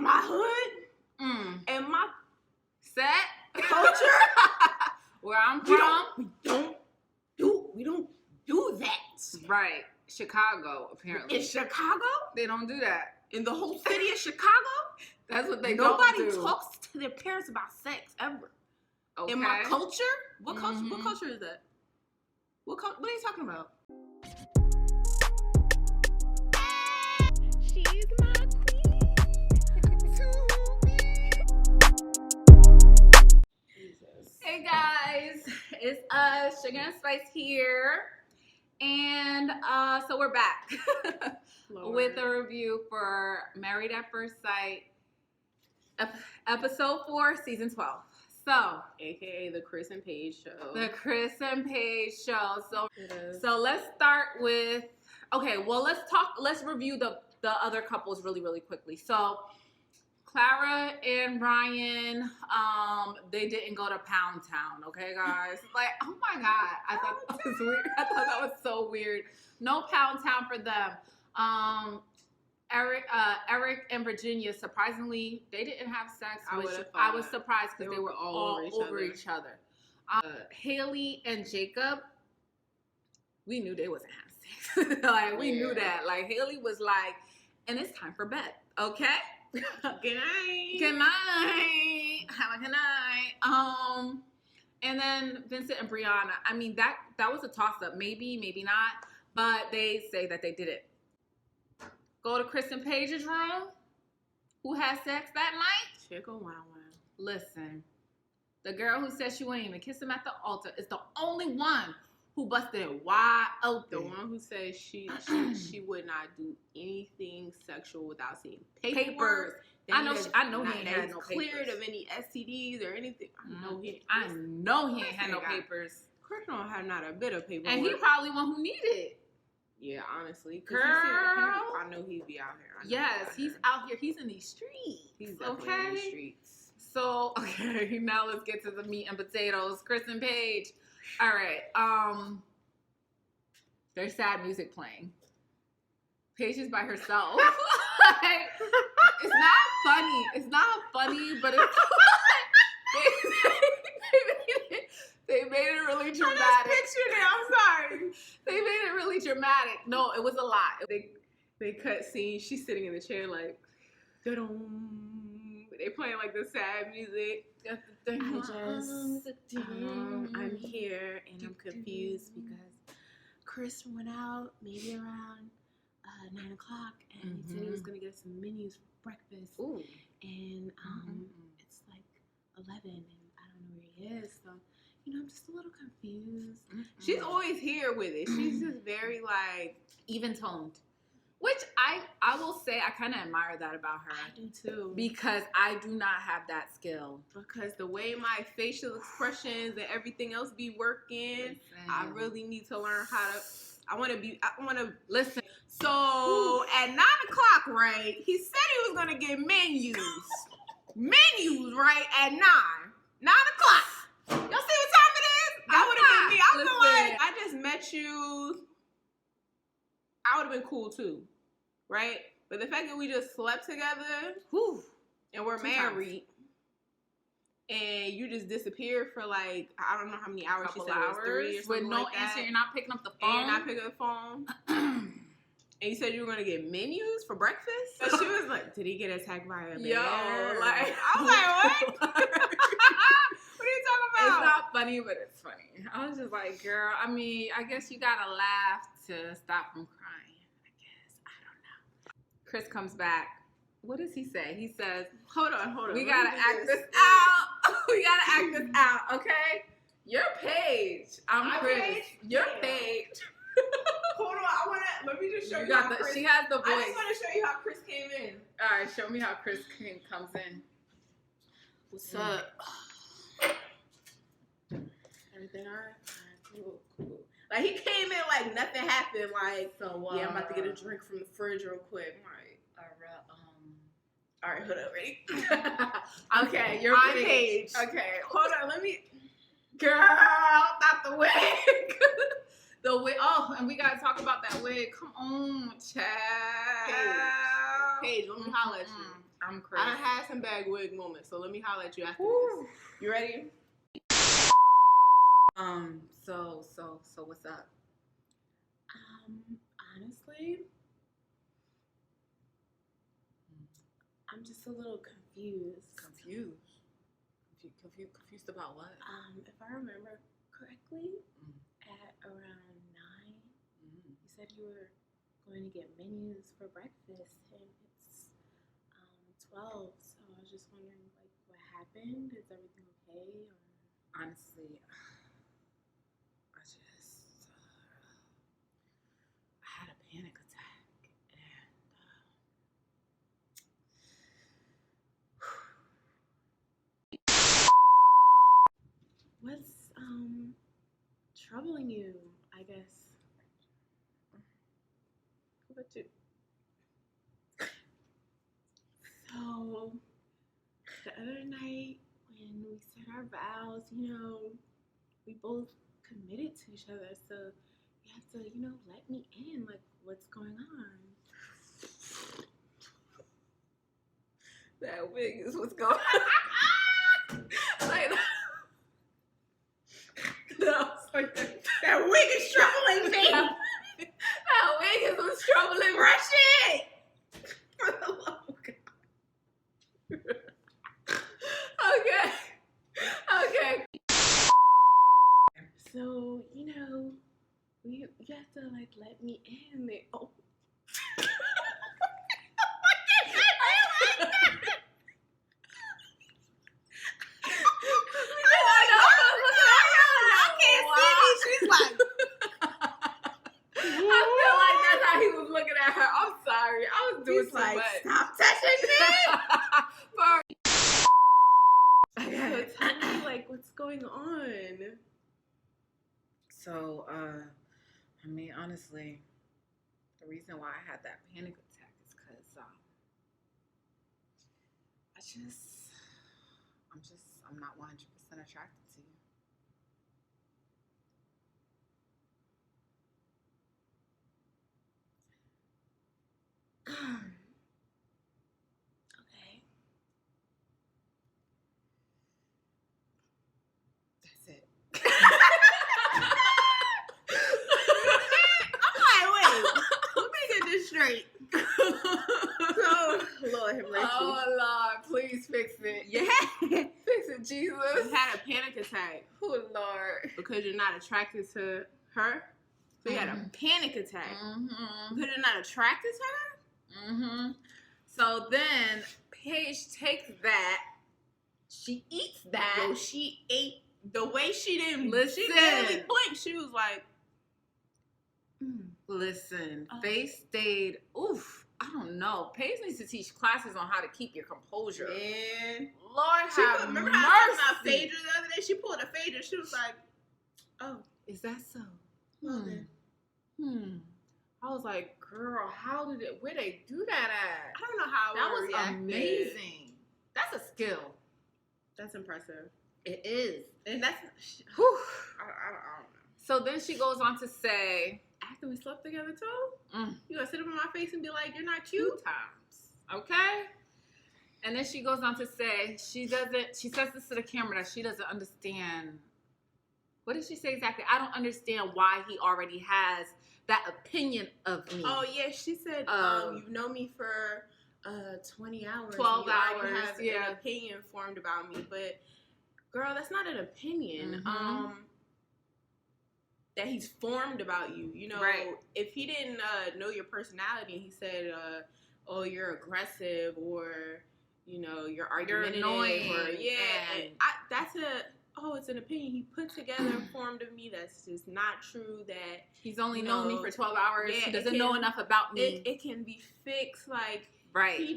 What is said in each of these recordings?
in my hood, and my set culture, where I'm from, we don't do that. Right. Chicago, apparently. In Chicago? They don't do that. In the whole city of Chicago? That's what they Nobody don't do. talks to their parents about sex ever. Okay. In my culture? What culture? What culture is that? What are you talking about? She's my queen. Hey guys, it's us, Suga and Spice here. And so we're back with a review for Married at First Sight, episode 4, season 12. So, AKA the Chris and Paige show. The Chris and Paige show. So let's start with, let's review the other couples really, really quickly. So Clara and Ryan, they didn't go to Pound Town, okay, guys? Like, oh my God. I thought that was weird. I thought that was so weird. No Pound Town for them. Eric and Virginia, surprisingly, they didn't have sex. I was surprised because they were all over each other. Haley and Jacob, we knew they wasn't having sex. Like, we knew that. Like, Haley was like, and it's time for bed, okay? Good night. Good night. Have a good night. And then Vincent and Brianna. I mean, that was a toss-up. Maybe, maybe not. But they say that they did it. Go to Chris and Paige's room. Who had sex that night? Chico wow. Listen, the girl who said she wouldn't even kiss him at the altar is the only one who busted it wide open. The one who said she would not do anything sexual without seeing papers. I know he ain't had no cleared papers. of any STDs or anything. I know he ain't had no papers. Chris don't have not a bit of paper. And he probably one who needed it. Yeah, honestly. Girl. I know he'd be out here. Yes, he's out here. He's in these streets. He's definitely in these streets. So, okay, now let's get to the meat and potatoes. Chris and Paige. All right. There's sad music playing. Paige is by herself. Like, it's not funny. It's not funny, but it's they made it really dramatic. I just pictured it. I'm sorry. They made it really dramatic. No, it was a lot. They cut scenes. She's sitting in the chair like, da-dum. They playing like the sad music. I'm here and I'm confused because Chris went out maybe around 9 o'clock and he said he was gonna get some menus for breakfast. Ooh. And it's like 11 and I don't know where he is. So, I'm just a little confused. She's always here with it. She's just very like even toned. Which I will say I kind of admire that about her. I do too. Because I do not have that skill. Because the way my facial expressions and everything else be working, I really need to learn how to. I want to listen. So at 9 o'clock, right? He said he was gonna get menus, right at 9 o'clock. Y'all see what time it is? That would have been me. I feel like I just met you. I would have been cool too, right? But the fact that we just slept together, and we're married, and you just disappeared for like, I don't know how many hours. Couple she said it was 3 or something with no like answer. that. You're not picking up the phone. And you're not picking up the phone. And you said you were going to get menus for breakfast? So she was like, did he get attacked by a bear? Yo, like, I was like, what? What are you talking about? It's not funny, but it's funny. I was just like, girl, I mean, I guess you got to laugh to stop from crying. I guess. I don't know. Chris comes back. What does he say? He says, hold on. We got to act this out. We got to act this out, okay? You're Paige. I'm Chris. Paige? You're Paige. Hold on, let me just show you how Chris. She has the voice. I just want to show you how Chris came in. All right, show me how Chris comes in. What's up? Everything all right? Cool. Like, he came in like nothing happened. Like, yeah, I'm about to get a drink from the fridge real quick. All right, hold up, ready? Okay, you're Paige. Okay, hold on, let me. Girl, not the wig. The wig. Oh, and we gotta talk about that wig. Come on, child. Paige, let me holler at you. I'm crazy. I done had some bad wig moments, so let me holler at you after this. You ready? So what's up? Honestly, I'm just a little confused. Confused about what? If I remember correctly, at around 9, you said you were going to get menus for breakfast, and it's 12. So I was just wondering, like, what happened? Is everything okay? Or Honestly, I had a panic attack, and what's troubling you? I guess. what about you? So the other night when we said our vows, we both committed to each other. So you have to, let me in. Like, what's going on? That wig is what's going on. Like, no, That wig is troubling me. that wig is what's troubling. Brush it. For the love of God. Okay. So, you have to, like, let me in. Oh. She's like, I feel like that's how he was looking at her. I'm sorry. I was doing he's too like, much. stop touching me. Okay. So tell me, like, what's going on? So, I mean, honestly, the reason why I had that panic attack is because I'm not 100% attracted to you. Okay. That's it. I'm like, wait, let me get this straight. So, Lord have mercy. Oh, Lord, please fix it. Yeah. Fix it, Jesus. You had a panic attack Oh, Lord. because you're not attracted to her. So you had a panic attack because you're not attracted to her? So then Paige takes that. She eats that. Yo, she ate the way she didn't. Listen. She barely blinked. She was like, Listen, they stayed. Oof. I don't know. Paige needs to teach classes on how to keep your composure. man. Lord She have remember mercy. how I was talking about phager the other day? She pulled a phager. She was like, oh, Is that so? well then. I was like, girl, where they do that at? I don't know how That I was reacted. amazing. That's a skill. That's impressive. It is. And that's, Whew. I don't know. So then she goes on to say, After we slept together too? You gonna sit up in my face and be like, you're not cute? 2 times. Okay? And then she goes on to say, she says this to the camera that she doesn't understand. What did she say exactly? I don't understand why he already has that opinion of me. Oh, yeah, she said, you've known me for 20 hours. 12 and you already hours, have yeah. an opinion formed about me. But, girl, that's not an opinion. That he's formed about you. Right. If he didn't know your personality and he said, oh, you're aggressive or, you're argumentative. annoying. Or, yeah. And it's an opinion he put together and formed of me that's just not true, that he's only known me for 12 hours. Yeah, he doesn't know enough about me. it can be fixed. Like, right. He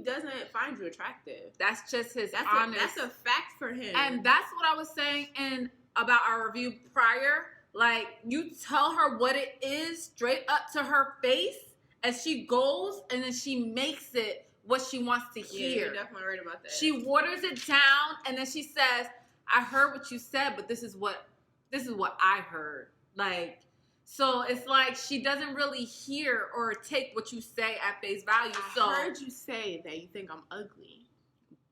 doesn't find you attractive. That's just his That's honest. a fact for him. And that's what I was saying about our review prior. Like, you tell her what it is straight up to her face as she goes, and then she makes it what she wants to hear. Yeah, you're definitely right about that. She waters it down, and then she says, I heard what you said, but this is what I heard. Like, So it's like she doesn't really hear or take what you say at face value. I heard you say that you think I'm ugly.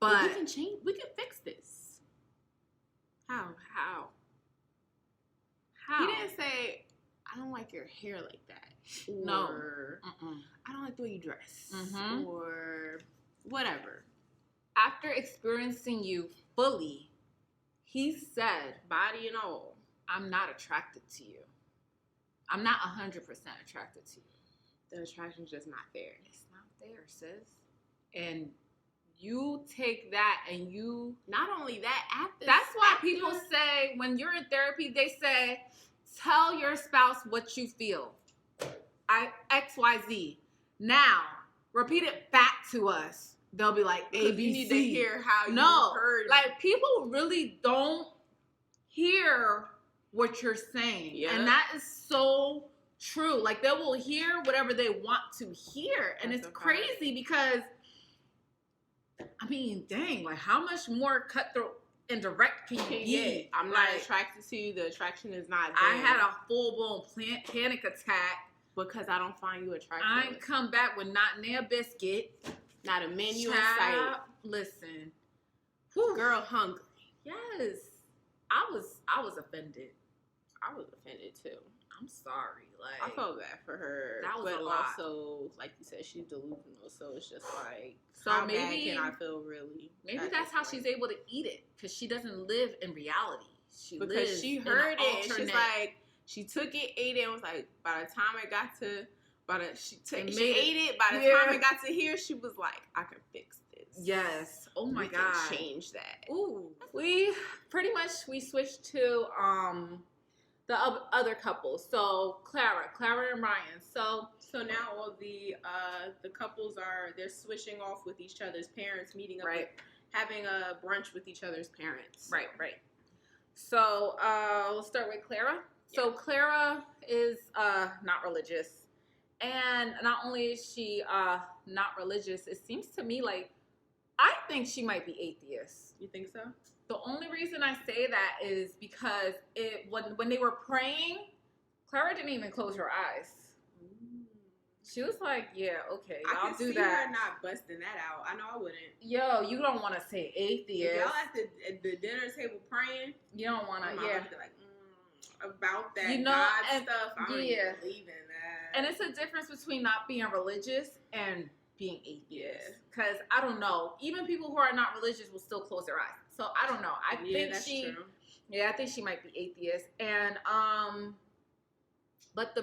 But we can change. We can fix this. How? He didn't say, I don't like your hair like that. Or, no. I don't like the way you dress. Mm-hmm. Or whatever. After experiencing you fully, he said, body and all, I'm not attracted to you. I'm not 100% attracted to you. The attraction's just not there. It's not there, sis. And you take that and you... Not only that, that's why people say, when you're in therapy, they say, tell your spouse what you feel. XYZ. Now, repeat it back to us. They'll be like, ABC. You need to hear how you heard. Like, people really don't hear what you're saying. Yeah. And that is so true. Like, they will hear whatever they want to hear. And it's crazy because, I mean, dang, like, how much more cutthroat and direct can you be? I'm not attracted to you. The attraction is not there. I had a full-blown panic attack. Because I don't find you attractive. I ain't come back with not near biscuit. Not a menu in sight. Listen. Whew. Girl hungry. Yes. I was offended. I was offended too. I'm sorry. Like, I felt bad for her. That was but a lot. Also, like you said, she's delusional. So it's just like, so how maybe bad can I feel really? Maybe that's how she's able to eat it. Because she doesn't live in reality. She heard it. And she's like, she took it, ate it, and was like, by the time it got to, she ate it. By the time it got to here, she was like, I can fix this. Yes. Oh my God. We can change that. Ooh. We switched to the other couples. So Clara and Ryan. So now all the couples they're switching off with each other's parents, meeting up, having a brunch with each other's parents. Right. So we'll start with Clara. So Clara is not religious. And not only is she not religious, it seems to me like I think she might be atheist. You think so? The only reason I say that is because when they were praying, Clara didn't even close her eyes. She was like, yeah, okay, I'll do that. I can see her not busting that out. I know I wouldn't. Yo, you don't want to say atheist. If y'all at the dinner table praying, you don't want to, be like, about that God stuff. I don't even believe in that. And it's a difference between not being religious and being atheist. Because I don't know, even people who are not religious will still close their eyes. So I don't know. I think true. Yeah, I think she might be atheist. And but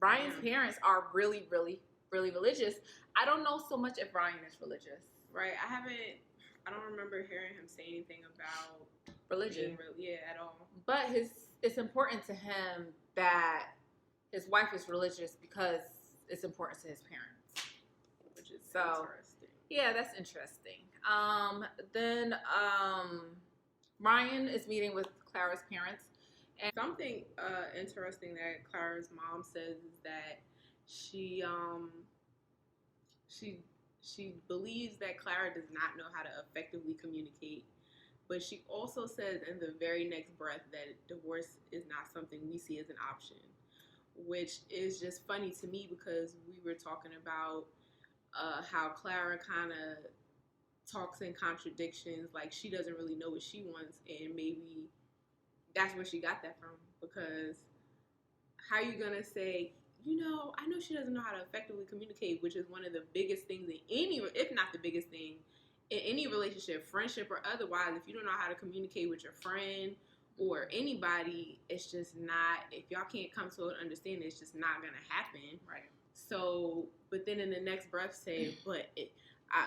Ryan's parents are really, really, really religious. I don't know so much if Ryan is religious. Right. I don't remember hearing him say anything about religion. At all. But it's important to him that his wife is religious because it's important to his parents. Which is interesting. Yeah, that's interesting. Then Ryan is meeting with Clara's parents. And something interesting that Clara's mom says is that she believes that Clara does not know how to effectively communicate. But she also says in the very next breath that divorce is not something we see as an option, which is just funny to me because we were talking about how Clara kind of talks in contradictions, like she doesn't really know what she wants, and maybe that's where she got that from. Because how are you going to say, I know she doesn't know how to effectively communicate, which is one of the biggest things in any, if not the biggest thing, in any relationship, friendship or otherwise. If you don't know how to communicate with your friend or anybody, it's just not, if y'all can't come to an understanding, it's just not going to happen. Right. So, but then in the next breath say, but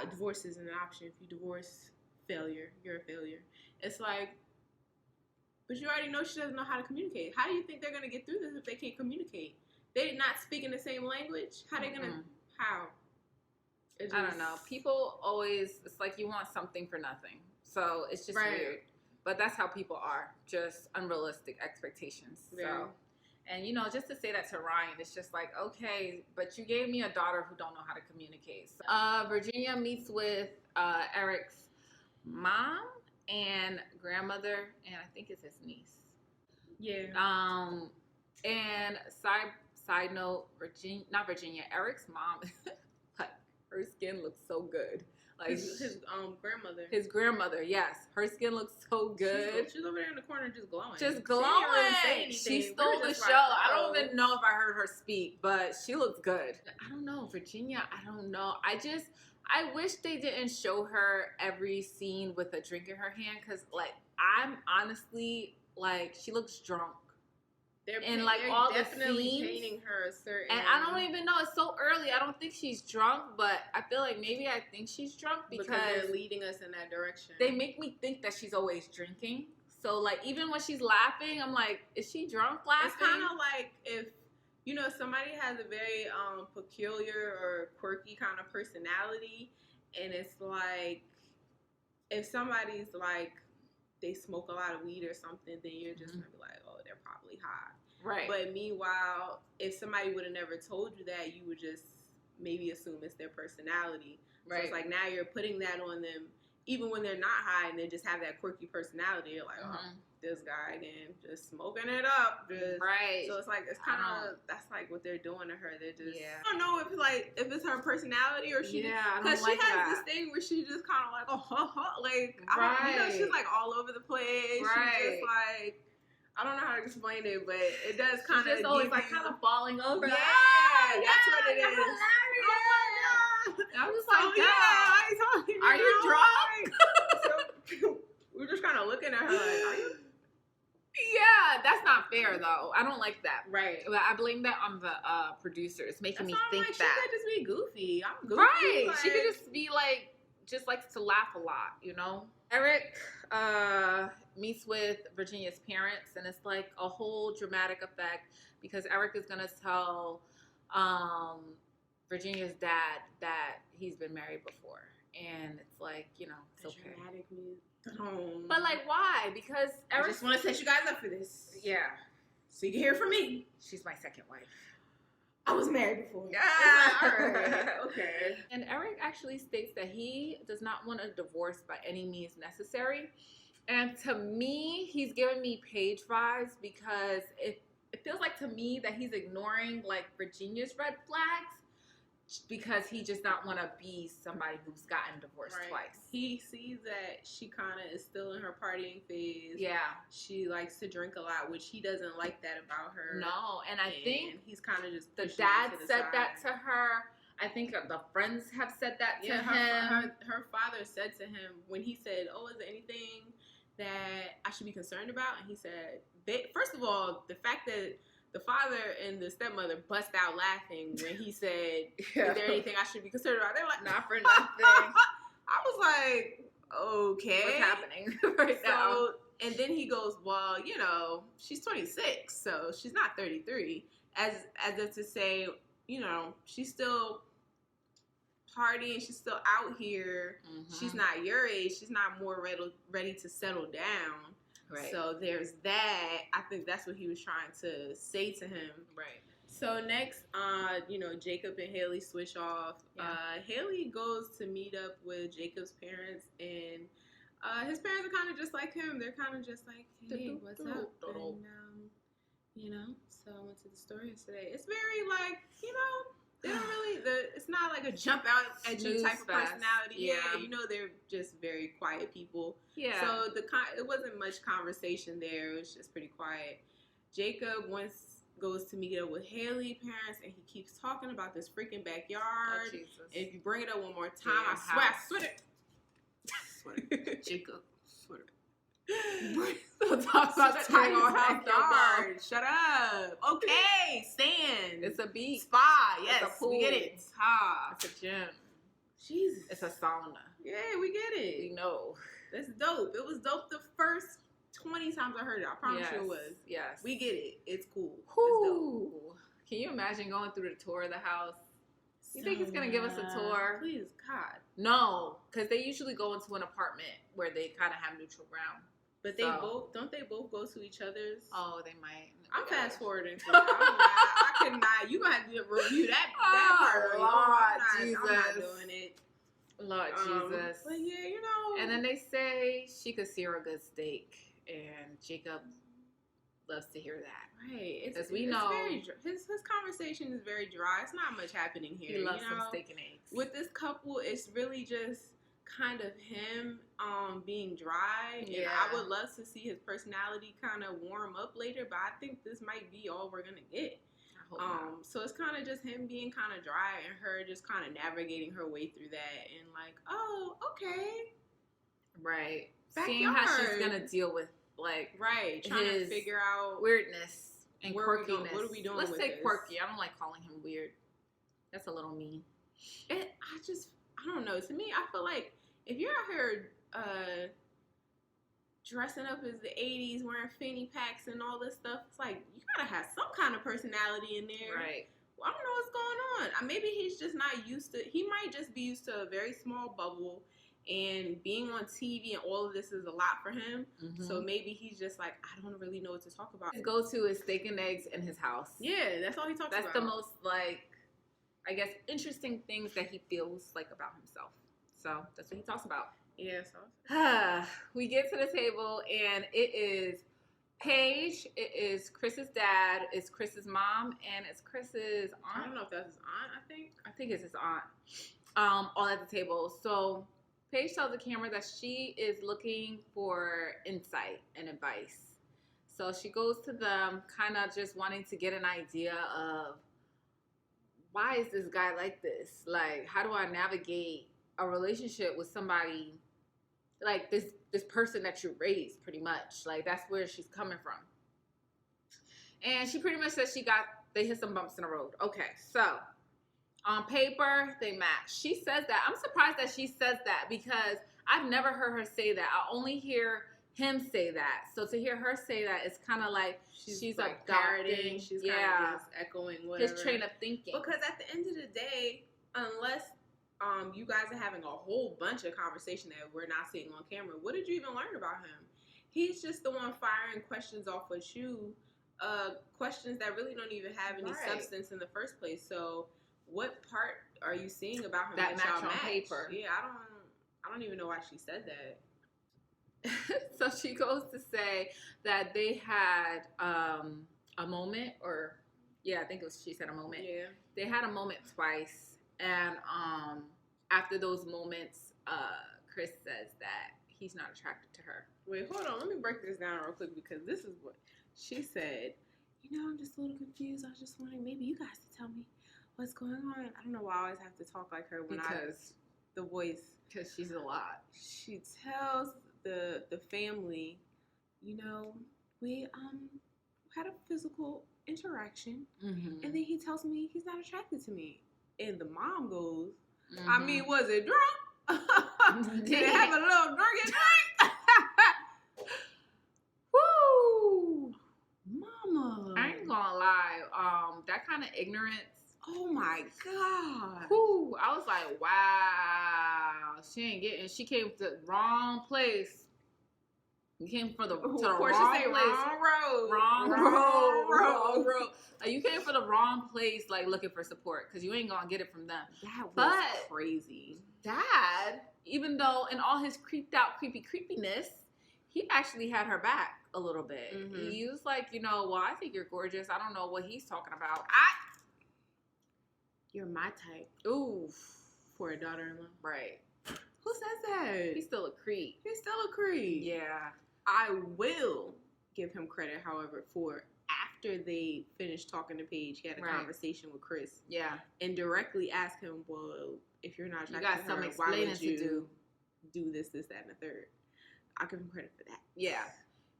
divorce isn't an option. If you divorce, failure, you're a failure. It's like, but you already know she doesn't know how to communicate. How do you think they're going to get through this if they can't communicate? They're not speaking the same language. How are they going to, how? I don't know. People always, it's like you want something for nothing. So it's just weird. But that's how people are. Just unrealistic expectations. Yeah. So, and just to say that to Ryan, it's just like, okay, but you gave me a daughter who don't know how to communicate. So, Virginia meets with Eric's mom and grandmother, and I think it's his niece. Yeah. And side note, Eric's mom, like, her skin looks so good. Like his grandmother. His grandmother, yes. Her skin looks so good. She's over there in the corner just glowing. Just glowing. She stole the show. I don't even know if I heard her speak, but she looks good. I don't know. Virginia, I don't know. I wish they didn't show her every scene with a drink in her hand, because, like, I'm honestly, like, she looks drunk. They're all definitely the scenes, painting her a certain. And I don't even know. It's so early. I don't think she's drunk, but I feel like maybe I think she's drunk because they're leading us in that direction. They make me think that she's always drinking. So, like, even when she's laughing, I'm like, is she drunk laughing? It's kind of like if, you know, somebody has a very peculiar or quirky kind of personality, and it's like, if somebody's like, they smoke a lot of weed or something, then you're just gonna be like, oh, they're probably high. Right. But meanwhile, if somebody would have never told you that, you would just maybe assume it's their personality. Right. So it's like now you're putting that on them, even when they're not high and they just have that quirky personality. You're like, oh, this guy again, just smoking it up. Right. So it's like, it's kind of, that's like what they're doing to her. They're just, I don't know if it's her personality or she, because she has this thing where she just kind of like, like, I don't, you know, she's like all over the place. Right. She's just like, I don't know how to explain it, but it does kind of. She's always like kind of falling over. Yeah, that's what it is. Hilarious. Oh my god! I'm just like, are you drunk? So, we're just kind of looking at her like, are you? Yeah, that's not fair though. I don't like that. Right. But I blame that on the producers making me think that. She could just be goofy. I'm goofy. Right. Like, she could just be like, just likes to laugh a lot, you know? Eric meets with Virginia's parents, and it's like a whole dramatic effect because Eric is going to tell Virginia's dad that he's been married before. And it's like, you know, it's okay. Dramatic music. But like, why? Because Eric, I just want to set you guys up for this. Yeah. So you can hear from me. She's my second wife. I was married before. Yeah. All right. Okay. And Eric actually states that he does not want a divorce by any means necessary. And to me, he's giving me Paige vibes because it feels like to me that he's ignoring like Virginia's red flags because he just not want to be somebody who's gotten divorced twice. He sees that she kind of is still in her partying phase. Yeah. She likes to drink a lot, which he doesn't like that about her. No, and I think he's kind of just the dad said that to her. I think the friends have said that to him. Her father said to him when he said, oh, is there anything that I should be concerned about? And he said, first of all, the fact that the father and the stepmother bust out laughing when he said, is there anything I should be concerned about? They're like, not for nothing. I was like, okay. What's happening right now? And then he goes, well, you know, she's 26, so she's not 33. As if to say, you know, she's still partying, she's still out here. Mm-hmm. She's not your age. She's not more ready to settle down. Right. So there's that. I think that's what he was trying to say to him. Right. So next, you know, Jacob and Haley switch off. Yeah. Haley goes to meet up with Jacob's parents, and his parents are kind of just like him. They're kind of just like, hey, what's up? And, you know, so I went to the store yesterday. It's very like, you know, they don't really, it's not like a jump out at you type of personality. Yeah, you know, they're just very quiet people. Yeah. So it wasn't much conversation there. It was just pretty quiet. Jacob goes to meet up with Haley's parents, and he keeps talking about this freaking backyard. Oh, Jesus. And if you bring it up one more time, I swear I swear it. Jacob, swear it. So talk about the title backyard. Shut up. Okay, sand. It's a beach. Spa. Yes, it's a pool. We get it. It's a gym. Jesus. It's a sauna. Yeah, we get it. We know. That's dope. It was dope the first 20 times I heard it. I promise you it was. Yes. We get it. It's cool. It's dope. Can you imagine going through the tour of the house? You think he's gonna give us a tour? Please, God. No, because they usually go into an apartment where they kind of have neutral ground. But they both go to each other's? Oh, they might. I'm fast forwarding. I could not. You gonna have to review that part. Lord Jesus. I'm not doing it. Lord Jesus. But yeah, you know. And then they say she could sear a good steak, and Jacob loves to hear that. Right. Because we know his conversation is very dry. It's not much happening here. He loves some steak and eggs. With this couple, it's really just kind of him being dry. Yeah. And I would love to see his personality kind of warm up later, but I think this might be all we're gonna get. So it's kind of just him being kind of dry and her just kind of navigating her way through that and like, oh, okay. Right. Backyard. Seeing how she's gonna deal with trying to figure out weirdness and quirkiness. What are we doing? Let's with say this? quirky. I don't like calling him weird. That's a little mean. I don't know. To me, I feel like if you're out here dressing up as the 80s, wearing fanny packs and all this stuff, it's like you gotta have some kind of personality in there. Right. Well, I don't know what's going on. Maybe he's just not used to. He might just be used to a very small bubble, and being on TV and all of this is a lot for him. Mm-hmm. So maybe he's just like, I don't really know what to talk about. His go-to is steak and eggs in his house. Yeah, that's all he talks about. That's the most I guess, interesting things that he feels like about himself. So that's what he talks about. Yeah, so we get to the table and it is Paige, it is Chris's dad, it's Chris's mom, and it's Chris's aunt. I don't know if that's his aunt, I think it's his aunt. All at the table. So Paige tells the camera that she is looking for insight and advice. So she goes to them kind of just wanting to get an idea of why is this guy like this? Like, how do I navigate a relationship with somebody like this person that you raised, pretty much? Like, that's where she's coming from. And she pretty much says they hit some bumps in the road. Okay, so on paper, they match. She says that. I'm surprised that she says that because I've never heard her say that. I only hear him say that. So to hear her say that, it's kind of like she's like parroting. She's kind of just echoing whatever. His train of thinking. Because at the end of the day, unless you guys are having a whole bunch of conversation that we're not seeing on camera, what did you even learn about him? He's just the one firing questions off at you, questions that really don't even have any substance in the first place. So what part are you seeing about him that match on paper? Yeah, I don't even know why she said that. So she goes to say that they had a moment, I think she said a moment. Yeah. They had a moment twice, and after those moments, Chris says that he's not attracted to her. Wait, hold on. Let me break this down real quick because this is what she said. I'm just a little confused. I was just wondering, maybe you guys could tell me what's going on. I don't know why I always have to talk like her the voice. Because she's a lot. She tells the family, we had a physical interaction, and then he tells me he's not attracted to me. And the mom goes, I mean, was it drunk? Did they have a little drink? Woo! Mama. I ain't gonna lie. That kind of ignorance. Oh my God. Whew, I was like, wow. She came to the wrong place. You came for the wrong place. Wrong road. Like, you came for the wrong place, like looking for support, because you ain't gonna get it from them. That was crazy. Dad, even though in all his creeped out creepiness, he actually had her back a little bit. Mm-hmm. He was like, well, I think you're gorgeous. I don't know what he's talking about. You're my type. Ooh. For a daughter-in-law. Right. Who says that? He's still a creep. Yeah. I will give him credit, however, for after they finished talking to Paige, he had a conversation with Chris. Yeah. And directly asked him, well, if you're not attracted to her, why would you do this, that, and the third? I'll give him credit for that. Yeah.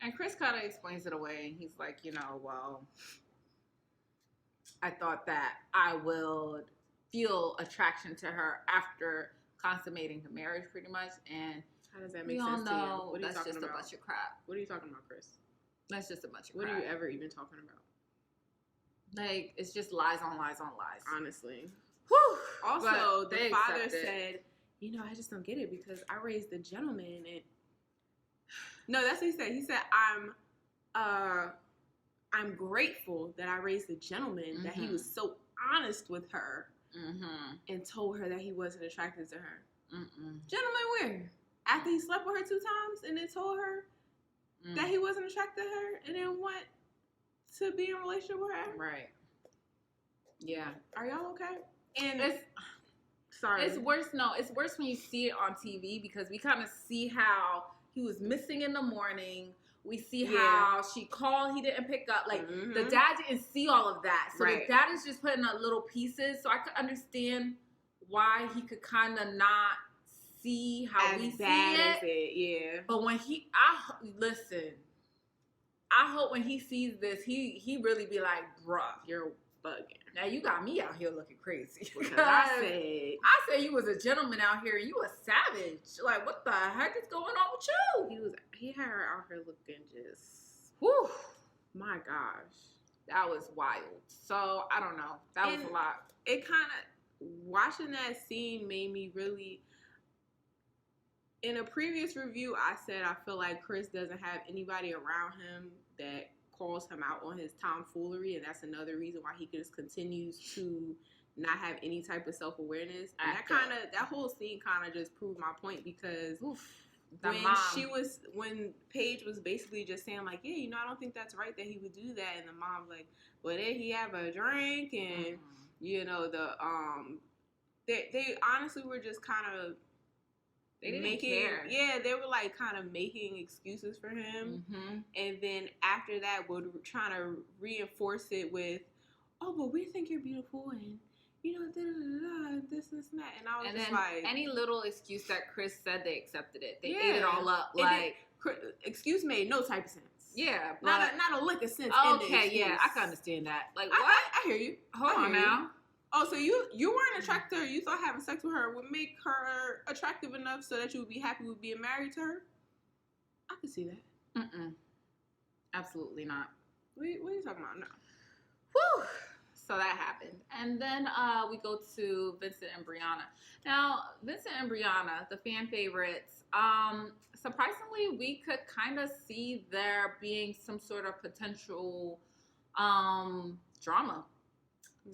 And Chris kind of explains it away. He's like, well, I thought that I would feel attraction to her after consummating the marriage, pretty much. And how does that make sense to you? What are that's just a bunch of crap. What are you talking about, Chris? That's just a bunch of crap. What are you ever even talking about? Like, it's just lies on lies on lies. Honestly. Whew. Also, the father said, I just don't get it because I raised a gentleman and... No, that's what he said. He said, I'm grateful that I raised a gentleman, that he was so honest with her and told her that he wasn't attracted to her. Gentleman where? After he slept with her 2 times and then told her that he wasn't attracted to her, and then what? to be in a relationship with her. Right. Yeah. Are y'all okay? And it's worse. No, it's worse when you see it on TV because we kind of see how he was missing in the morning. We see how she called, he didn't pick up. Like, the dad didn't see all of that. So the dad is just putting up little pieces. So I could understand why he could kind of not see how we see it. Yeah. But when listen, I hope when he sees this, he really be like, bruh, you're bugging. Now you got me out here looking crazy. Because I said you was a gentleman out here and you a savage. Like, what the heck is going on with you? He had her out here looking just, whew, my gosh. That was wild. So, I don't know. That was a lot. It kind of, watching that scene made me really, in a previous review, I said I feel like Chris doesn't have anybody around him that calls him out on his tomfoolery, and that's another reason why he just continues to not have any type of self-awareness. And that whole scene kind of just proved my point because when Paige was basically just saying like, yeah, you know, I don't think that's right that he would do that, and the mom's like, well, did he have a drink? And you know, they honestly were just kind of they were like kind of making excuses for him, and then after that would trying to reinforce it with, oh, but we think you're beautiful, and you know, this and that, and I was just like, any little excuse that Chris said, they accepted it. They ate it all up. Like, excuse made no type of sense. Yeah, but not a lick of sense. Okay, yeah, I can understand that. Like, what? I hear you. Hold on now. Oh, so you weren't attracted to her. You thought having sex with her would make her attractive enough so that you would be happy with being married to her? I could see that. Absolutely not. What are you talking about now? Whew. So that happened. And then we go to Vincent and Brianna. Now, Vincent and Brianna, the fan favorites, surprisingly, we could kind of see there being some sort of potential drama.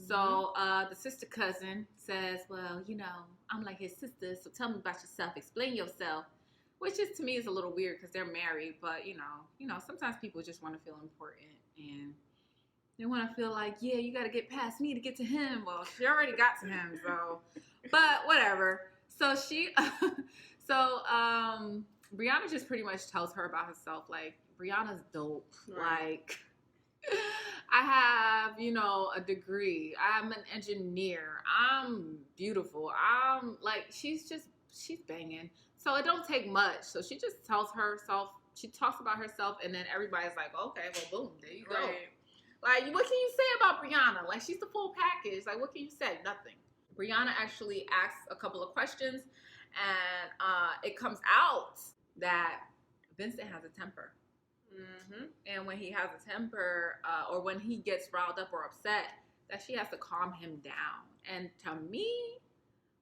So the sister cousin says, well, you know, I'm like his sister, so tell me about yourself. Explain yourself. Which is, to me, is a little weird because they're married. But, you know, sometimes people just want to feel important. And they want to feel like, yeah, you got to get past me to get to him. Well, she already got to him, so. But whatever. So Brianna just pretty much tells her about herself. Like, Brianna's dope. Right. Like, I have, you know, a degree. I'm an engineer. I'm beautiful. I'm like, she's banging. So it don't take much. So she just tells herself, she talks about herself, and then everybody's like, okay, well, boom, there you go. Like, what can you say about Brianna? Like, she's the full package. Like, what can you say? Nothing. Brianna actually asks a couple of questions, and it comes out that Vincent has a temper. And when he has a temper, or when he gets riled up or upset, that she has to calm him down. And to me,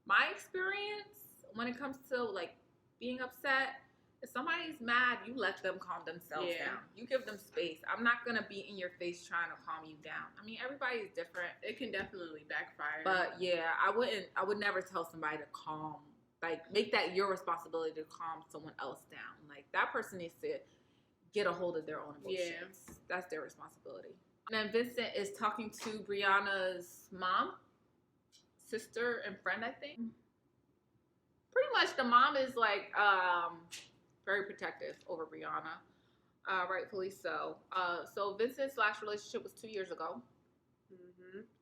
my experience when it comes to like being upset, if somebody's mad, you let them calm themselves down. You give them space. I'm not gonna be in your face trying to calm you down. I mean, everybody's different. It can definitely backfire. But yeah, I would never tell somebody to calm, like make that your responsibility to calm someone else down. Like that person needs to get a hold of their own emotions. That's their responsibility. And then Vincent is talking to Brianna's mom, sister, and friend, I think. Pretty much the mom is like very protective over Brianna. Rightfully so. So Vincent's last relationship was 2 years ago.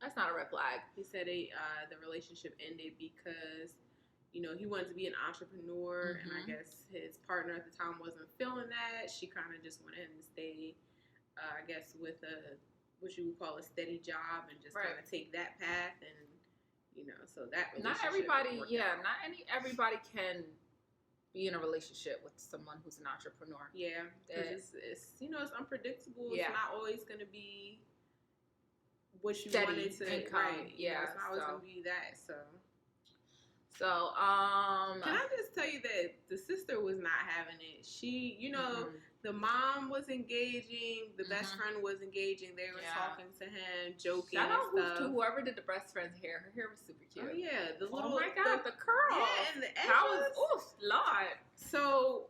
That's not a red flag. He said the relationship ended because, you know, he wanted to be an entrepreneur, and I guess his partner at the time wasn't feeling that. She kind of just went in and stayed, I guess, with what you would call a steady job, and just kind of take that path, and you know, so that not everybody, everybody can be in a relationship with someone who's an entrepreneur. Yeah, because it's you know, it's unpredictable. It's not always going to be what you steady wanted to income. Right. Yeah, it's not always going to be that. So can I just tell you that the sister was not having it. She, you know, the mom was engaging, the best friend was engaging. They were talking to him, joking. Shout out and stuff. To whoever did the best friend's hair. Her hair was super cute. Oh yeah, the little. Oh my god, the curl. Yeah, and the edges. That was Lord. So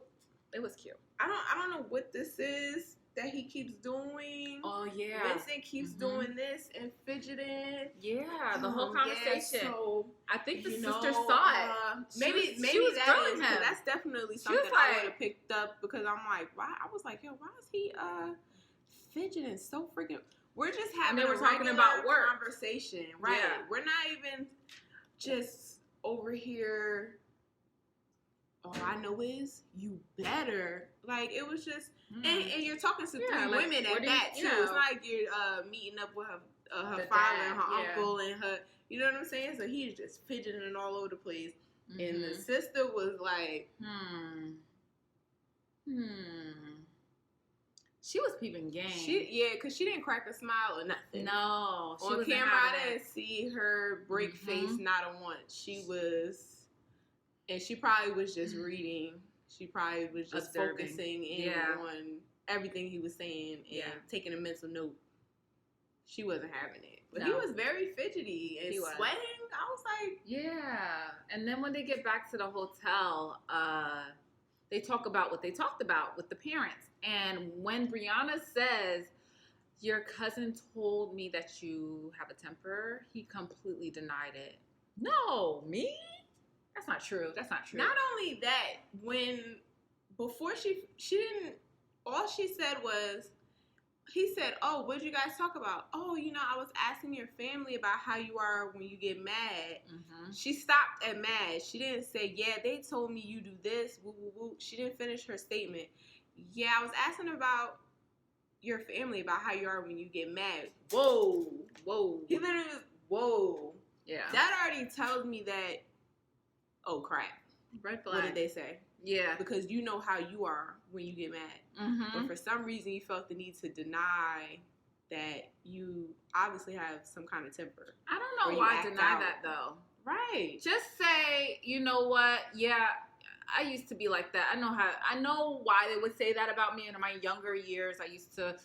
it was cute. I don't know what this is that he keeps doing. Oh yeah. Vincent keeps doing this and fidgeting. Yeah, the whole conversation. Yeah, so I think the sister saw it. Maybe she was that grilling is, him. that's definitely something I would have picked up, because I'm like, why? I was like, yo, why is he fidgeting so freaking? We're just having a talking about work conversation, right? Yeah. We're not even just over here. All I know is you better. Like, it was just, and you're talking to 3 women at that too. It's not like you're meeting up with her father and her uncle and her. You know what I'm saying? So he's just fidgeting all over the place, and the sister was like, She was peeping game. Because she didn't crack a smile or nothing. No, she on camera, I didn't see her break face not a once. She was. And she probably was just reading. She probably was just focusing in on everything he was saying and taking a mental note. She wasn't having it. But he was very fidgety and sweating. I was like... Yeah. And then when they get back to the hotel, they talk about what they talked about with the parents. And when Brianna says, your cousin told me that you have a temper, he completely denied it. No, me? That's not true. That's not true. Not only that, before she didn't, all she said was, he said, oh, what did you guys talk about? Oh, I was asking your family about how you are when you get mad. She stopped at mad. She didn't say, yeah, they told me you do this, woo, woo, woo. She didn't finish her statement. Yeah, I was asking about your family, about how you are when you get mad. Whoa. He literally was, whoa. Yeah. That already tells me that, oh, crap. Red flag. What did they say? Yeah. Because you know how you are when you get mad. But for some reason, you felt the need to deny that you obviously have some kind of temper. I don't know why deny that, though. Right. Just say, you know what? Yeah, I used to be like that. I know why they would say that about me. In my younger years, I used to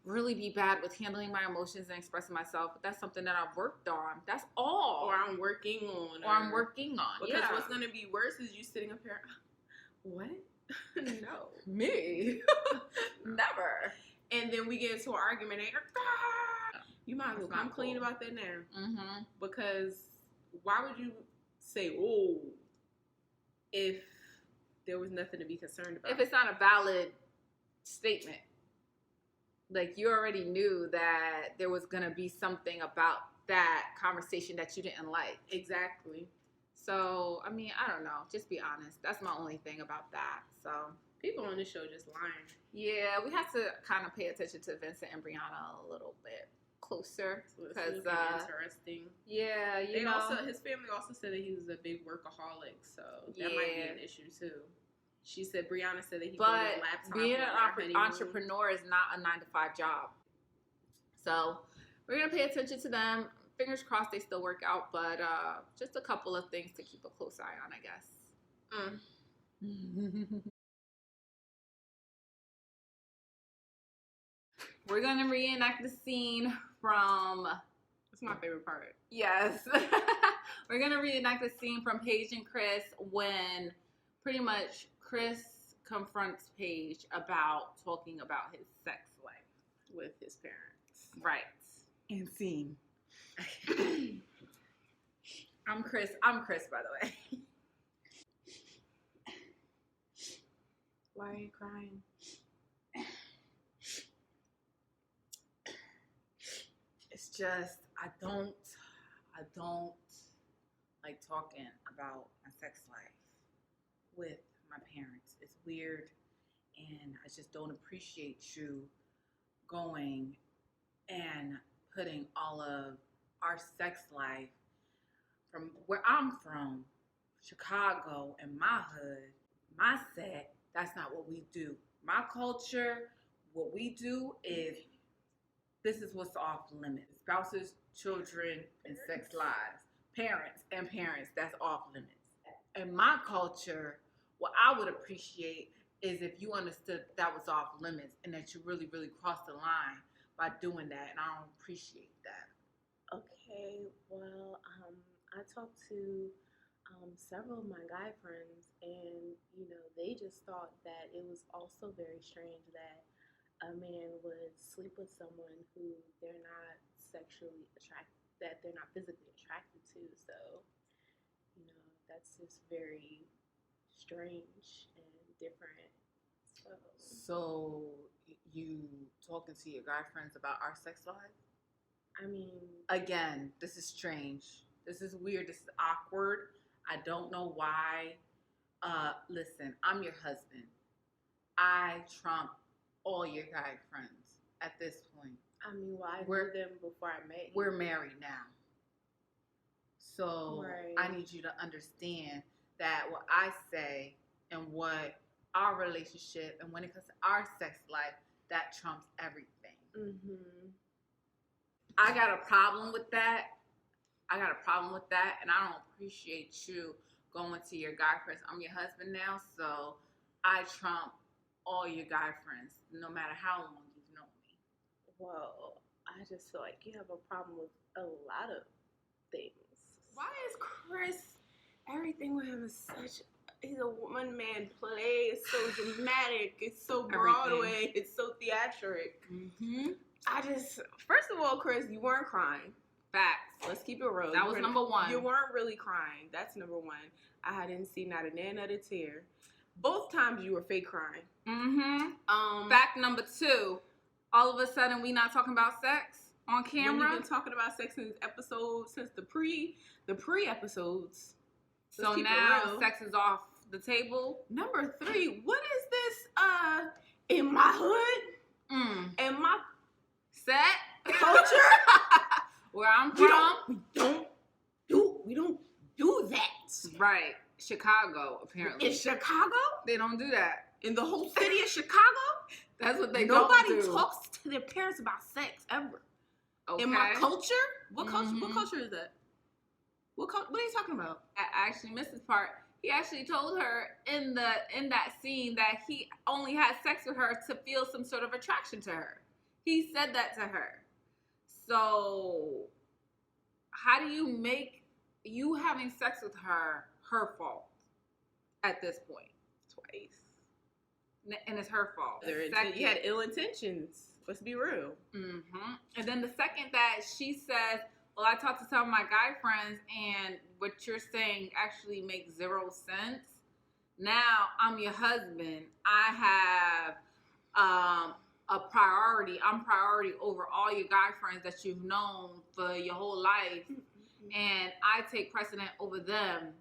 really be bad with handling my emotions and expressing myself. But that's something that I've worked on. That's all. Or I'm working on. Because what's going to be worse is you sitting up here. What? No. Me? Never. And then we get into an argument. And you might as well come clean about that now. Because why would you say, oh, if there was nothing to be concerned about? If it's not a valid statement. Like, you already knew that there was going to be something about that conversation that you didn't like. Exactly. So, I mean, I don't know. Just be honest. That's my only thing about that. So, people on this show just lying. Yeah, we have to kind of pay attention to Vincent and Brianna a little bit closer. Because, interesting. Yeah, his family also said that he was a big workaholic. So, that might be an issue, too. She said, Brianna said that he but a laptop. Being an entrepreneur is not a 9-to-5 job. So we're going to pay attention to them. Fingers crossed they still work out, but just a couple of things to keep a close eye on, I guess. We're going to reenact the scene from... That's my favorite part. Yes. We're going to reenact the scene from Paige and Chris when pretty much Chris confronts Paige about talking about his sex life with his parents. Right. And scene. I'm Chris, by the way. Why are you crying? It's just, I don't like talking about my sex life with my parents. It's weird, and I just don't appreciate you going and putting all of our sex life from where I'm from, Chicago, and my hood, my set. That's not what we do. My culture, what we do is, this is what's off limits. Spouses, children, and sex lives. Parents, that's off limits. In my culture, what I would appreciate is if you understood that was off limits and that you really, really crossed the line by doing that, and I don't appreciate that. Okay, well, I talked to several of my guy friends, and they just thought that it was also very strange that a man would sleep with someone who they're not sexually attracted, that they're not physically attracted to. So, that's just very strange and different. So you talking to your guy friends about our sex lives? I mean, again, this is strange. This is weird. This is awkward. I don't know why. Listen, I'm your husband. I trump all your guy friends at this point. I mean, well, I knew them before I met you. We're married now. So right. I need you to understand that what I say and what our relationship and when it comes to our sex life, that trumps everything. Mm-hmm. I got a problem with that. And I don't appreciate you going to your guy friends. I'm your husband now, so I trump all your guy friends, no matter how long you've known me. Well, I just feel like you have a problem with a lot of things. Why is Chris, everything with him is such, he's a one-man play, it's so dramatic, it's so Broadway, it's so theatric. Mm-hmm. First of all, Chris, you weren't crying. Facts. Let's keep it real. That was number one. You weren't really crying. That's number one. I didn't see not a another tear. Both times you were fake crying. Mm-hmm. Fact number two, all of a sudden we not talking about sex on camera. When you've been talking about sex in episodes since the pre episodes. So now sex is off the table. Number three, what is this in my hood? In my set culture? Where I'm from, we don't do that. Right. Chicago, apparently. In Chicago? They don't do that. In the whole city of Chicago? That's what they Nobody don't do. talks to their parents about sex ever. Okay. In my culture? What culture? What culture is that? What are you talking about? I actually missed this part. He actually told her in that scene that he only had sex with her to feel some sort of attraction to her. He said that to her. So, how do you make you having sex with her fault at this point? Twice. And it's her fault. You had ill intentions. Let's be real. Mm-hmm. And then the second that she says, well, I talked to some of my guy friends and what you're saying actually makes zero sense. Now, I'm your husband. I have a priority. I'm priority over all your guy friends that you've known for your whole life. And I take precedent over them.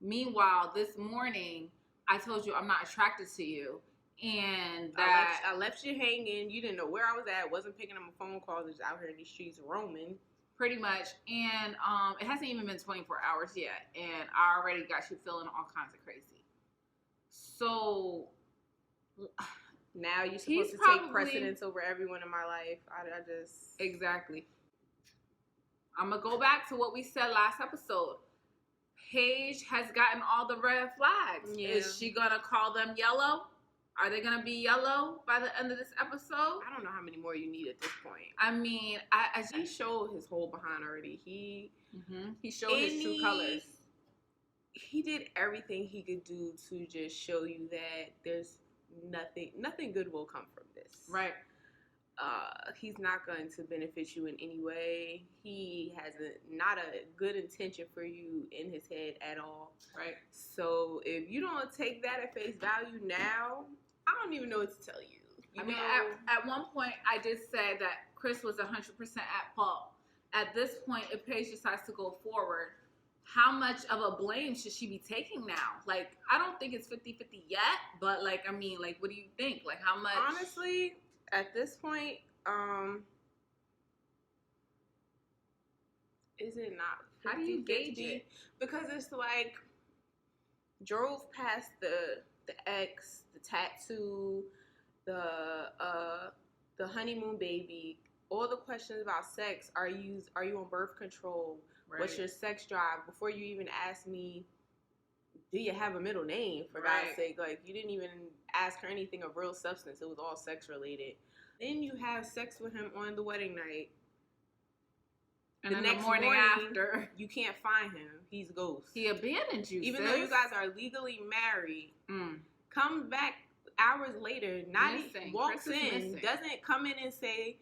Meanwhile, this morning, I told you I'm not attracted to you. And that I left you hanging. You didn't know where I was at. Wasn't picking up my phone calls. Just out here in these streets roaming. Pretty much. And it hasn't even been 24 hours yet. And I already got you feeling all kinds of crazy. So now you're supposed to take precedence over everyone in my life. I just... Exactly. I'm going to go back to what we said last episode. Paige has gotten all the red flags. Yeah. Is she going to call them yellow? Are they going to be yellow by the end of this episode? I don't know how many more you need at this point. I mean, he showed his whole behind already. He showed his true colors. He did everything he could do to just show you that there's nothing good will come from this. Right. He's not going to benefit you in any way. He has not a good intention for you in his head at all. Right. So if you don't take that at face value now, I don't even know what to tell you. I mean, at one point, I did say that Chris was 100% at fault. At this point, if Paige decides to go forward, how much of a blame should she be taking now? Like, I don't think it's 50-50 yet, but, like, I mean, like, what do you think? Like, how much? Honestly, at this point, is it not 50-50? How do you gauge it? Because it's like, drove past the ex, the tattoo, the honeymoon baby, all the questions about sex. Are you on birth control? Right. What's your sex drive? Before you even ask me, do you have a middle name? For God's sake, like, you didn't even ask her anything of real substance. It was all sex related. Then you have sex with him on the wedding night. And then the morning after, you can't find him. He's a ghost. He abandoned you, even though you guys are legally married. Come back hours later, not Missing. walks Chris is in, missing. doesn't come in and say,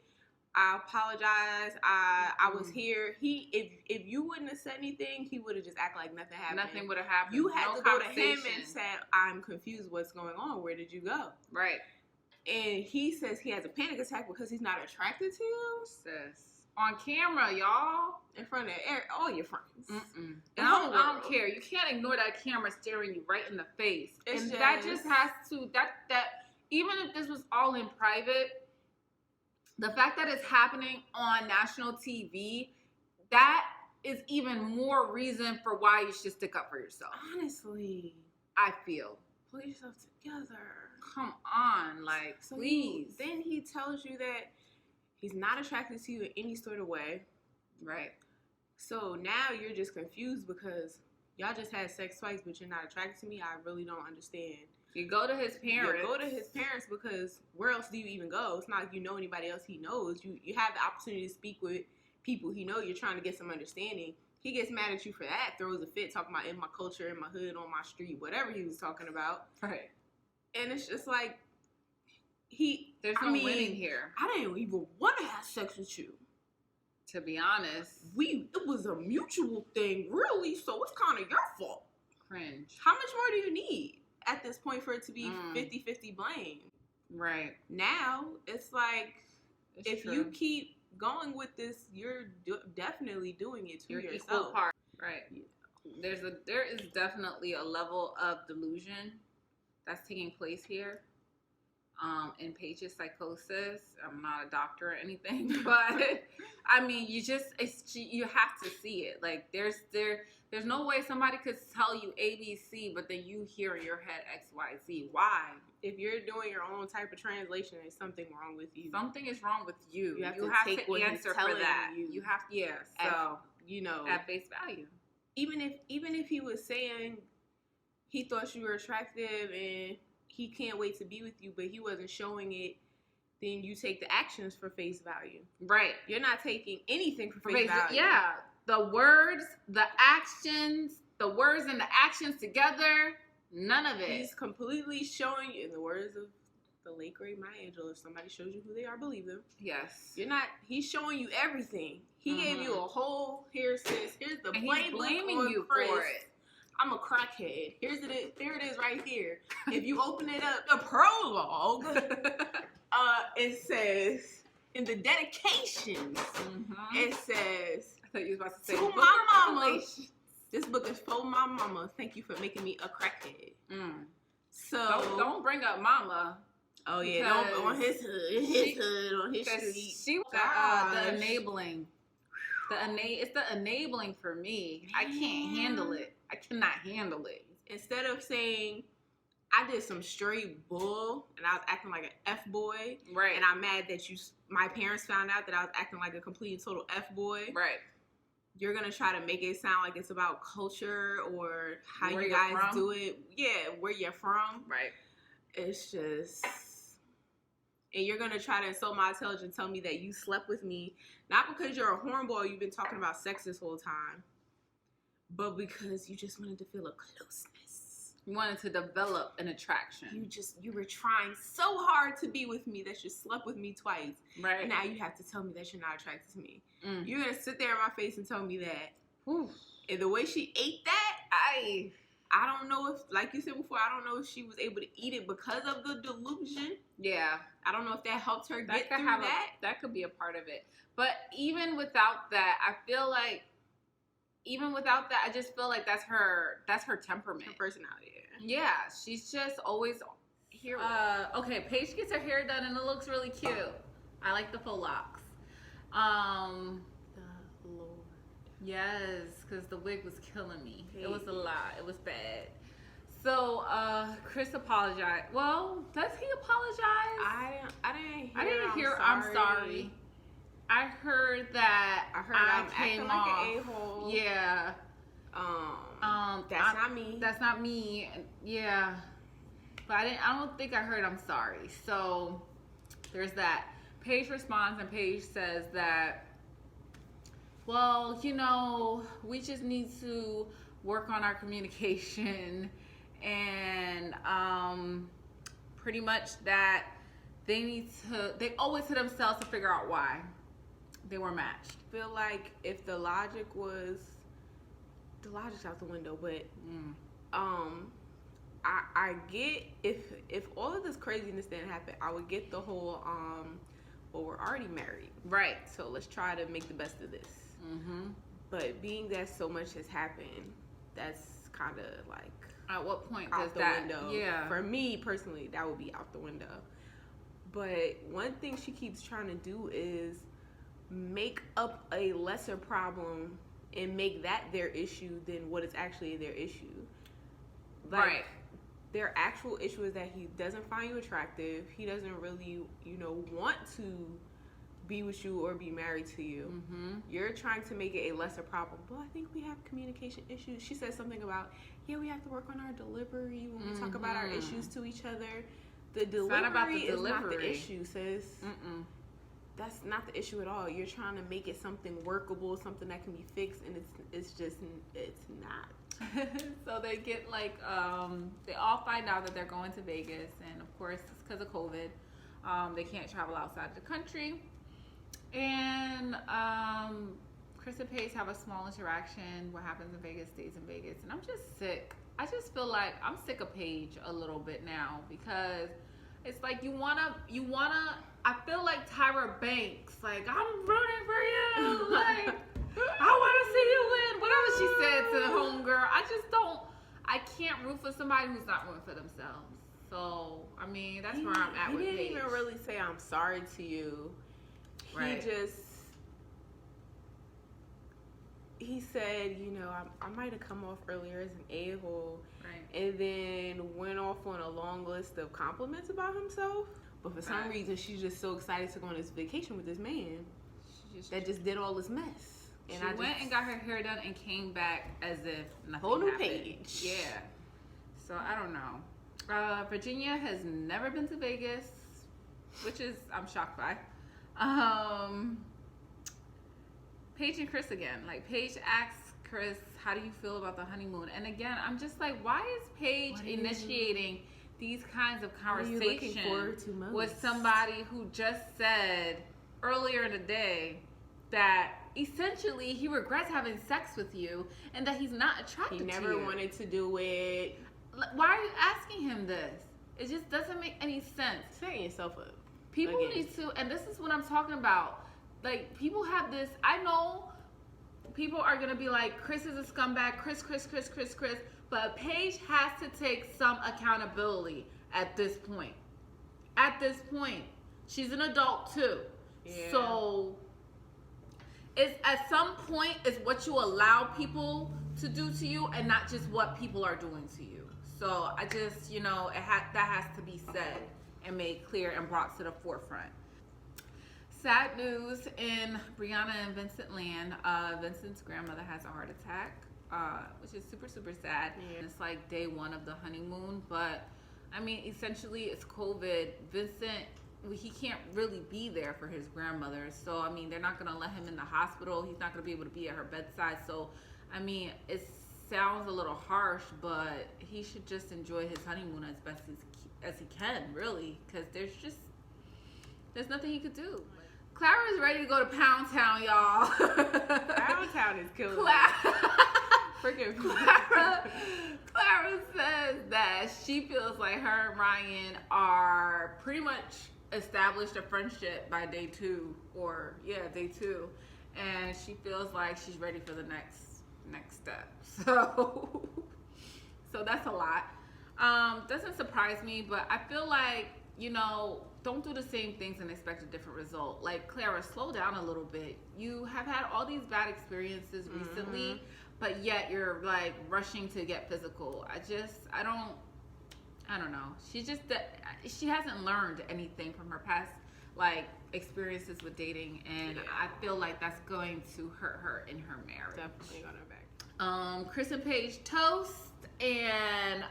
I apologize. I was here. If you wouldn't have said anything, he would have just acted like nothing happened. Nothing would have happened. You had No to go to him and conversation. say, I'm confused. What's going on? Where did you go? Right. And he says he has a panic attack because he's not attracted to you. Sis. On camera, y'all. In front of all your friends. Mm-mm. The And whole I don't world. care. You can't ignore that camera staring you right in the face. It's and just- that just has to, that even if this was all in private, the fact that it's happening on national TV, that is even more reason for why you should stick up for yourself. Honestly. I feel. Pull yourself together. Come on, like, So please. then he tells you that he's not attracted to you in any sort of way. Right. So now you're just confused because y'all just had sex twice, but you're not attracted to me. I really don't understand. You go to his parents. You go to his parents because where else do you even go? It's not like you know anybody else he knows. You have the opportunity to speak with people he knows. You're trying to get some understanding. He gets mad at you for that, throws a fit, talking about in my culture, in my hood, on my street, whatever he was talking about. Right. And it's just like, There's no winning here. I didn't even want to have sex with you. To be honest. It was a mutual thing, really, so it's kind of your fault. Cringe. How much more do you need at this point for it to be 50-50 blame? Right. Now, it's like, It's if true. you keep going with this, you're definitely doing it to You're yourself. equal part. Right. There is definitely a level of delusion that's taking place here. In Paige's psychosis. I'm not a doctor or anything, but I mean, you have to see it. Like there's no way somebody could tell you ABC, but then you hear in your head XYZ. Why? If you're doing your own type of translation, there's something wrong with you. Something is wrong with you. You have you to have take to what he's answer for telling that. you. You have so At face value. even if he was saying he thought you were attractive and he can't wait to be with you, but he wasn't showing it, then you take the actions for face value. Right. You're not taking anything for face value. Yeah. The words, the actions, the words and the actions together, none of it. He's completely showing you, in the words of the late great Maya Angelou, if somebody shows you who they are, believe them. Yes. He's showing you everything. He gave you a whole, here it says, here's the And playbook he's blaming on you Chris. for it. I'm a crackhead. Here it is right here. If you open it up, the prologue, it says, in the dedications, it says, I thought you was about to say, to book my of mama. Revelations. This book is for my mama. Thank you for making me a crackhead. So Don't bring up mama. oh yeah, don't on his hood, on his Because street. she was the enabling. It's the enabling for me. I can't handle it. I cannot handle it. Instead of saying, I did some straight bull and I was acting like an F-boy. Right. And I'm mad that my parents found out that I was acting like a complete and total F-boy. Right. You're going to try to make it sound like it's about culture or how Where you you're guys from. do it. Yeah, where you're from. Right. It's just... And you're going to try to insult my intelligence and tell me that you slept with me, not because you're a hornball, you've been talking about sex this whole time, but because you just wanted to feel a closeness. You wanted to develop an attraction. You were trying so hard to be with me that you slept with me twice. Right. And now you have to tell me that you're not attracted to me. Mm. You're going to sit there in my face and tell me that. Whew. And the way she ate that, I don't know if, like you said before, I don't know if she was able to eat it because of the delusion. Yeah. I don't know if that helped her get through have that. That could be a part of it. But even without that, I feel like, I just feel like that's her temperament. Her personality. Yeah, she's just always here. Okay, Paige gets her hair done and it looks really cute. I like the faux locks. The Lord. Yes, because the wig was killing me. Paige. It was a lot. It was bad. So, Chris apologized. Well, does he apologize? I didn't hear I'm sorry. I heard that I'm came acting like off. an a-hole. Yeah. That's not me. That's not me. Yeah. But I don't think I heard I'm sorry. So there's that. Paige responds and Paige says that, well, we just need to work on our communication and pretty much that they always to themselves to figure out why they were matched. I feel like if the logic's out the window, but I get if all of this craziness didn't happen, I would get the whole well, we're already married, right? So let's try to make the best of this. But being that so much has happened, that's kind of like at what point out does the that? window. Yeah. For me personally, that would be out the window. But one thing she keeps trying to do is make up a lesser problem and make that their issue than what is actually their issue. Like, right. Their actual issue is that he doesn't find you attractive. He doesn't really, want to be with you or be married to you. You're trying to make it a lesser problem. Well, I think we have communication issues. She said something about, we have to work on our delivery when we talk about our issues to each other. The delivery is not the issue, sis. That's not the issue at all. You're trying to make it something workable, something that can be fixed, and it's not. So they get like, they all find out that they're going to Vegas, and of course it's because of COVID. They can't travel outside the country, and Chris and Paige have a small interaction. What happens in Vegas stays in Vegas, and I'm just sick. I just feel like I'm sick of Paige a little bit now, because it's like you wanna. I feel like Tyra Banks, like, I'm rooting for you, like, I want to see you win. Whatever she said to the homegirl, I can't root for somebody who's not rooting for themselves. So, I mean, that's where I'm at with Paige. He didn't even really say, I'm sorry to you. Right. He said, I might have come off earlier as an a-hole. Right. And then went off on a long list of compliments about himself. But for some reason, she's just so excited to go on this vacation with this man that just did all this mess. And she went and got her hair done and came back as if nothing whole new happened. Paige. Yeah. So I don't know. Virginia has never been to Vegas, which is I'm shocked by. Paige and Chris again. Like, Paige asks Chris, "How do you feel about the honeymoon?" And again, I'm just like, why is Paige initiating these kinds of conversations with somebody who just said earlier in the day that essentially he regrets having sex with you and that he's not attracted to you? He never wanted to do it. Why are you asking him this? It just doesn't make any sense. Setting yourself up. People need to, and this is what I'm talking about. Like, people have this, I know people are going to be like, Chris is a scumbag, Chris. But Paige has to take some accountability at this point. At this point, she's an adult too. Yeah. So, it's at some point, it's what you allow people to do to you, and not just what people are doing to you. So I just, that has to be said and made clear and brought to the forefront. Sad news in Brianna and Vincent land. Vincent's grandmother has a heart attack. Which is super, super sad. Yeah. It's like day one of the honeymoon, but I mean, essentially it's COVID. Vincent, he can't really be there for his grandmother. So, I mean, they're not going to let him in the hospital. He's not going to be able to be at her bedside. So, I mean, it sounds a little harsh, but he should just enjoy his honeymoon as best as he can, really, because there's nothing he could do. Clara is ready to go to Pound Town, y'all. Pound Town is killing freaking Clara says that she feels like her and Ryan are pretty much established a friendship by day two. And she feels like she's ready for the next step. So that's a lot. Doesn't surprise me, but I feel like, don't do the same things and expect a different result. Like, Clara, slow down a little bit. You have had all these bad experiences recently, but yet you're like rushing to get physical. I don't know. She hasn't learned anything from her past like experiences with dating, and I feel like that's going to hurt her in her marriage. Definitely on her back. Chris and Paige toast and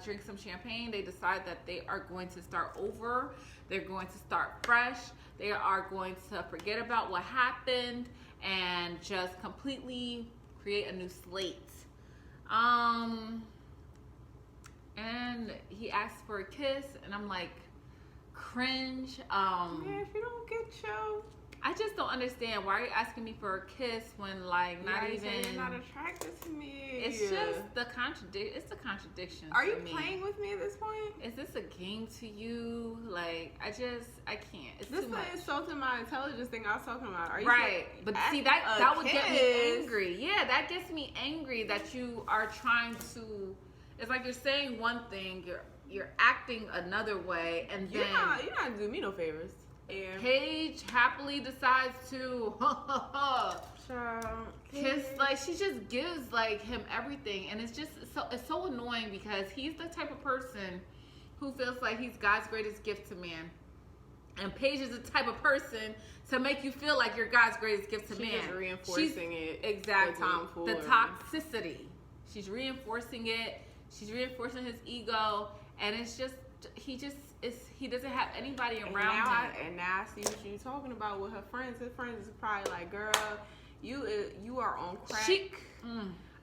drink some champagne. They decide that they are going to start over. They're going to start fresh. They are going to forget about what happened and just completely create a new slate. and he asked for a kiss, and I'm like, cringe. If you don't get your... I just don't understand. Why are you asking me for a kiss when, like, not even... You're not attracted to me. It's just the contradiction. It's the contradiction. Are you playing with me at this point? Is this a game to you? Like, I can't. It's this too much. This is insulting my intelligence thing I was talking about. Are you right. But see, that would get me angry. Yeah, that gets me angry that you are trying to... It's like you're saying one thing, you're acting another way, and then... You're not doing me no favors. Yeah. Paige happily decides to kiss, like, she just gives, like, him everything, and it's so annoying because he's the type of person who feels like he's God's greatest gift to man, and Paige is the type of person to make you feel like you're God's greatest gift to man. She's reinforcing it. Exactly. The toxicity. She's reinforcing it. She's reinforcing his ego, and it's just he doesn't have anybody around him. And now I see what you're talking about with her friends. His friends is probably like, girl, you are on crack.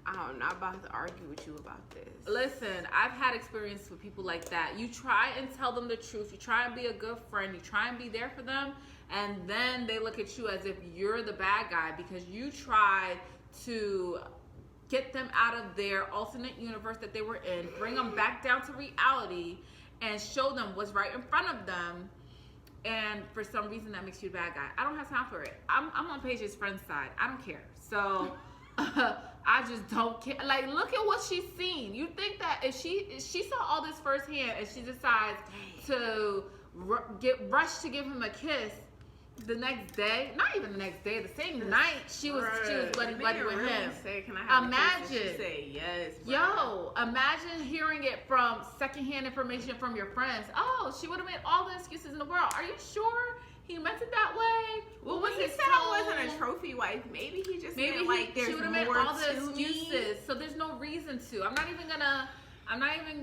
I'm not about to argue with you about this. Listen, I've had experience with people like that. You try and tell them the truth. You try and be a good friend. You try and be there for them. And then they look at you as if you're the bad guy because you tried to get them out of their alternate universe that they were in, bring them back down to reality, and show them what's right in front of them, and for some reason that makes you the bad guy. I don't have time for it. I'm on Paige's friend's side. I don't care. So I just don't care. Like, look at what she's seen. You think that if she saw all this firsthand and she decides to rush to give him a kiss the next day, not even the next day, the same night she was buddy with him. Say, can I have imagine. She say yes. Bro. Yo, imagine hearing it from secondhand information from your friends. Oh, she would have made all the excuses in the world. Are you sure he meant it that way? Well, when he said I wasn't a trophy wife, maybe he just meant like there's she would have made all the excuses. So there's no reason to. I'm not even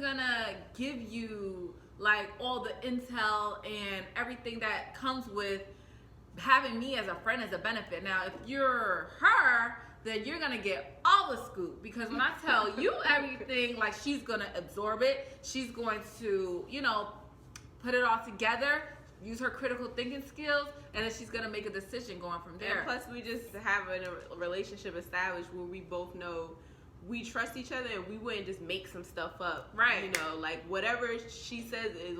gonna give you like all the intel and everything that comes with having me as a friend as a benefit. Now, if you're her, then you're gonna get all the scoop, because when I tell you everything, like, she's gonna absorb it. She's going to, put it all together, use her critical thinking skills, and then she's gonna make a decision going from there. And plus, we just have a relationship established where we both know we trust each other, and we wouldn't just make some stuff up. Right. Like whatever she says is,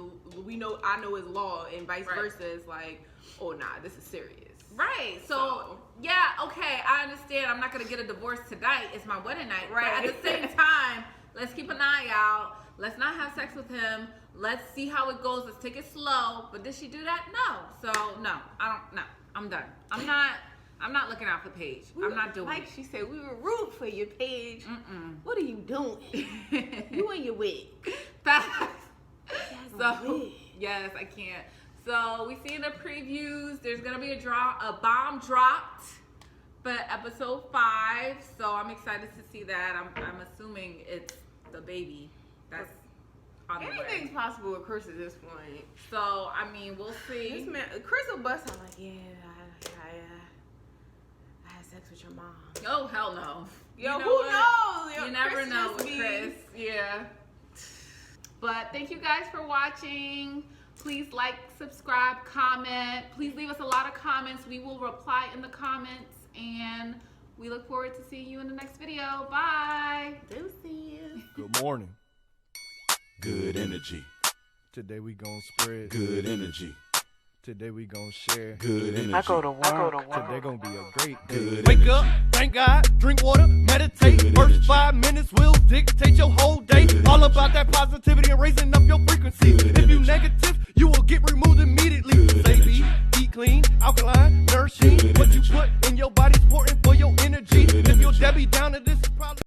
I know is law, and vice versa. It's like, oh nah, this is serious. Right. So yeah, okay, I understand. I'm not gonna get a divorce tonight. It's my wedding night. Right. But at the same time, let's keep an eye out. Let's not have sex with him. Let's see how it goes. Let's take it slow. But did she do that? No. So no, I don't. No, I'm done. I'm not looking out for Paige. I'm not doing like it. She said, we were rooting for you, Paige. What are you doing? You and your wig. Yes, I can't. So we see in the previews there's gonna be a bomb dropped for episode 5. So I'm excited to see that. I'm assuming it's the baby that's on the way. Anything's possible with Chris at this point. So I mean, we'll see. This man, Chris will bust. I'm like, yeah, I had sex with your mom. Oh hell no. Yo, who knows? You never know with Chris. Yeah. But thank you guys for watching. Please like, subscribe, comment. Please leave us a lot of comments. We will reply in the comments, and we look forward to seeing you in the next video. Bye. Do see you. Good morning. Good energy. Today we gonna spread good energy. Today we gonna share good energy. I go to work. Today gonna be a great day. Good Wake energy. up, thank God, drink water, meditate. Good First energy. 5 minutes will dictate your whole day. Good All energy. about that positivity and raising up your frequency. Good If you energy. negative, you will get removed immediately. Good Say energy. eat clean, alkaline, nourishing. Good What you energy. put in your body's important for your energy. Good If you're energy. Debbie Downer, this is probably